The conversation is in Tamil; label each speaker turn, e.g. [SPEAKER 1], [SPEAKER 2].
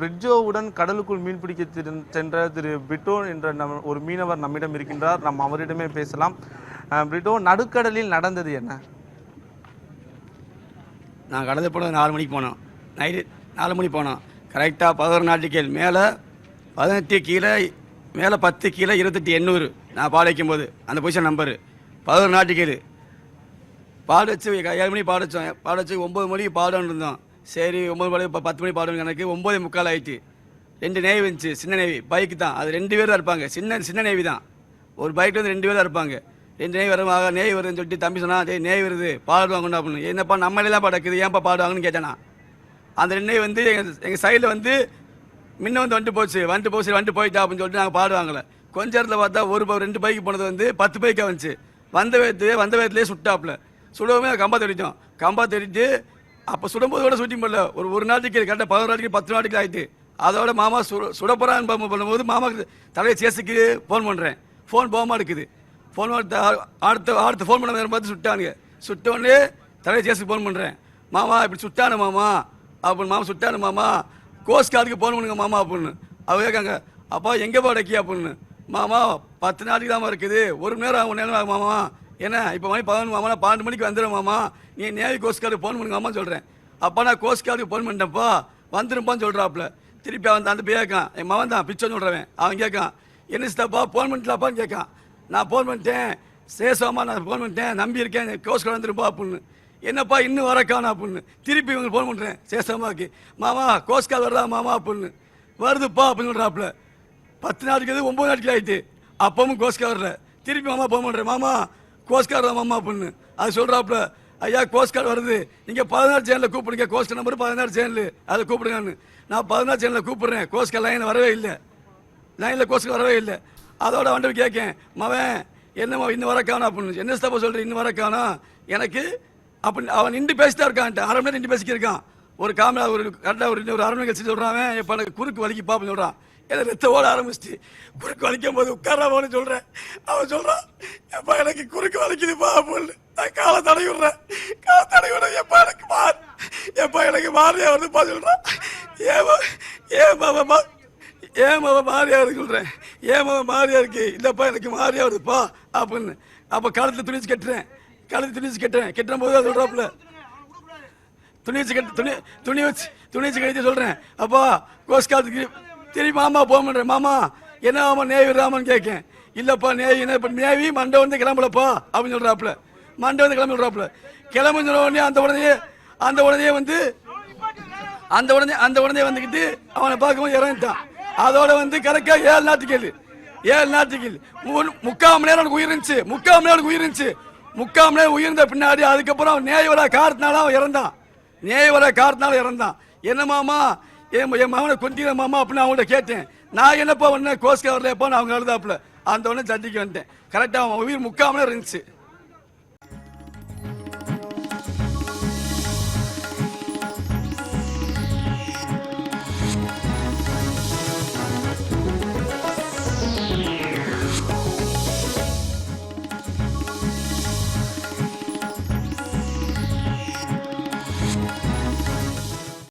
[SPEAKER 1] பிரிட்ஜோவுடன் கடலுக்குள் மீன்பிடிக்க சென்ற திரு பிரிட்டோ என்ற ஒரு மீனவர் நம்மிடம் இருக்கின்றார். நாம் அவரிடமே பேசலாம். பிரிட்டோ, நடுக்கடலில் நடந்தது என்ன?
[SPEAKER 2] நான் கடந்து போனது 4 மணிக்கு போனோம். நைட்டு 4 மணிக்கு போனோம். கரெக்டாக 11 நாட்டிக்கல் மேலே 18 கீழே மேலே 10 கீழே 28,800 நான் பால் வைக்கும்போது அந்த பொசிஷன் நம்பரு 11 நாட்டிக்கல் பால் வச்சு 7 மணிக்கு பால் வச்சோம். பால் வச்சு 9 மணிக்கு பாடன்னு இருந்தோம். சரி 9 மணி 10 மணி பாடணும் எனக்கு 9:45 ஆகிட்டு. 2 நேவி வந்துச்சு, சின்ன நேவி பைக்கு தான். அது 2 பேர் தான் இருப்பாங்க. சின்ன நேவி தான். ஒரு பைக்கில் வந்து 2 பேர் தான் இருப்பாங்க. 2 நேவி வருவாங்க. நேவி வருதுன்னு சொல்லிட்டு தம்பி சொன்னா, நேவி வருது பாடுவாங்கன்னு அப்படின்னு. என்னப்பா நம்மளெல்லாம் படக்குது, ஏன்ப்பா பாடுவாங்கன்னு கேட்டேனா. அந்த 2 நேவி வந்து எங்கள் சைடில் வந்து முன்ன வந்துட்டு போயிட்டா அப்படின்னு சொல்லிட்டு நாங்கள் பாடுவாங்கள்ல. கொஞ்ச நேரத்தில் பார்த்தா 2 பைக்கு போனது வந்து 10 பைக்காக வந்துச்சு. வந்த வேகத்துலேயே சுட்டாப்புல. சுடவுமே கம்பா தேடிட்டு அப்போ சுடும்போது கூட ஷூட்டிங் பண்ணல. ஒரு நாட்டுக்கு கரெக்டாக 11 நாட்டுக்கு 10 நாட்டுக்கு ஆகிட்டு. அதோட மாமா சுடப்போறான்னு பண்ணும்போது மாமாவுக்கு தலையை சேஸுக்கு ஃபோன் பண்ணுறேன். ஃபோன் போகாமல் இருக்குது. ஃபோன் அடுத்த ஃபோன் பண்ண பார்த்து சுட்டானுங்க. சுட்டோடனே தலையை சேஸுக்கு ஃபோன் பண்ணுறேன். மாமா இப்படி சுட்டானு மாமா அப்படின்னு. மாமா சுட்டானு மாமா, கோஸ்ட் கார்டுக்கு ஃபோன் பண்ணுங்க மாமா அப்படின்னு. அவங்க கேட்காங்க, அப்பா எங்கே போடக்கி அப்படின்னு. மாமா 10 நாட்டுக்கு தான் இருக்குது, 1 மணி நேரம் 1 நேரம் ஆகும் மாமா. ஏன்னா இப்போ மணி 11 மாமா, நான் 12 மணிக்கு வந்துடும் மாமா, நீ நேவி கோஸ்ட் கார்டு ஃபோன் பண்ணுங்க மாமா சொல்கிறேன். அப்போ நான் கோஸ்ட் கார்டுக்கு ஃபோன் பண்ணிட்டேன்ப்பா, வந்துருப்பான்னு சொல்கிறாப்புல. திருப்பி அவன் அந்த கேட்கான், என் மகன் தான் பிச்சோன்னு சொல்கிறவன். அவன் கேட்கான், என்ன சித்தாப்பா ஃபோன் பண்ணிட்டலாப்பான்னு கேட்கான். நான் ஃபோன் பண்ணிட்டேன் சேசமா, நான் ஃபோன் பண்ணிட்டேன், நம்பி இருக்கேன், கோஸ்ட் கார்டு வந்துருப்பா அப்படின்னு. என்னப்பா இன்னும் வரக்கானா அப்படின்னு. திருப்பி இவங்க ஃபோன் பண்ணுறேன் சேசமாக்கு, மாமா கோஸ்ட் கார்டு வருதா மாமா அப்படின்னு. வருதுப்பா அப்படின்னு சொல்கிறாப்புல. 10 நாட்டுக்கு 9 நாட்டுக்கு ஆகிட்டு. அப்பவும் கோஸ்ட் கார்டு வரல. திருப்பி மாமா ஃபோன் பண்ணுறேன், மாமா கோஸ்ட் கார்டு தான் மாமா அப்படின்னு. அது சொல்கிறாப்புல, ஐயா கோஸ்ட் கார்டு வருது, நீங்கள் 16 சேனலில் கூப்பிடுங்க, கோஸ்ட் நம்பர் 16 சேனல் அதை கூப்பிடுங்கன்னு. நான் 16 சேனலில் கூப்பிடுறேன், கோஸ்ட் கார்டு லைனில் வரவே இல்லை. லைனில் கோஸ்ட் கார்டு வரவே இல்லை. அதோட வந்து கேட்கேன், மவன் என்னம்மா இன்னும் வரக்கானா அப்படின்னு. என்ன ஸ்தாப்பா சொல்கிறேன் இன்னும் வரக்கானா எனக்கு அப்படின்னு. அவன் நின்று பேசிட்டா இருக்கான்ட்டு 1/2 மணி நேரம் நின்று பேசிக்கிருக்கான். ஒரு காமரா கரெக்டாக ஒரு 1/2 மணி கழிச்சு சொல்கிறான், இப்போ எனக்கு குறுக்கு வலிக்கு பாப்புன்னு சொல்கிறான். ஏன்னா ரத்த ஓட ஆரம்பிச்சிட்டு குறுக்கு வலிக்கும் போது உட்காராமனு சொல்கிறேன். அவன் சொல்கிறான், எப்பா எனக்கு குறுக்கு வலிக்குதுப்பா அப்படின்னு. நான் காலை தடவி விட்றேன். எப்பா எனக்கு மாறியா வருதுப்பா சொல்கிறான். ஏன் மாறியா இருக்கு சொல்கிறேன். ஏன் மாறியா இருக்கு, இல்லைப்பா எனக்கு மாறியா வருதுப்பா அப்படின்னு. அப்போ காலத்தில் துணிச்சு கட்டுறேன். கெட்டுற போது அது சொல்கிறாப்புல, துணி வச்சு கழித்து சொல்கிறேன். அப்பா கோஸ்ட் கார்டுக்கு திரும்பி மாமா போன் பண்ணுறேன். மாமா என்ன மாமா நேவி ராமன் கேட்கேன். இல்லைப்பா நேவி என்ன இப்போ நேவி மண்டை வந்து கிளம்பலப்பா அப்படின்னு சொல்கிறாப்புல. மண்டை வந்து கிளம்பி சொல்கிறாப்புல. கிளம்புன்னு சொன்ன உடனே அந்த உடனே வந்து வந்துக்கிட்டு அவனை பார்க்கும்போது இறந்துட்டான். அதோட வந்து கரெக்டாக 7 நாட்டுகள் 3/4 மணி நேரம் உயிர் இருந்துச்சு. 3/4 மணி நேரம் உயிர்ந்த பின்னாடி அதுக்கப்புறம் நேவி வர காரணத்தினால அவன் இறந்தான். என்ன மாமா என் மகனை கொண்டிட மாமா அப்படின்னு அவங்கள்ட்ட கேட்டேன். நான் என்னப்பா ஒன்று கோஸ்ட் வரலையப்பான்னு அவங்க அழுதாப்புல. அந்த உடனே சட்டிக்கு வந்துட்டேன். கரெக்டாக அவன் உயிர் 3/4 மணி நேரம் இருந்துச்சு.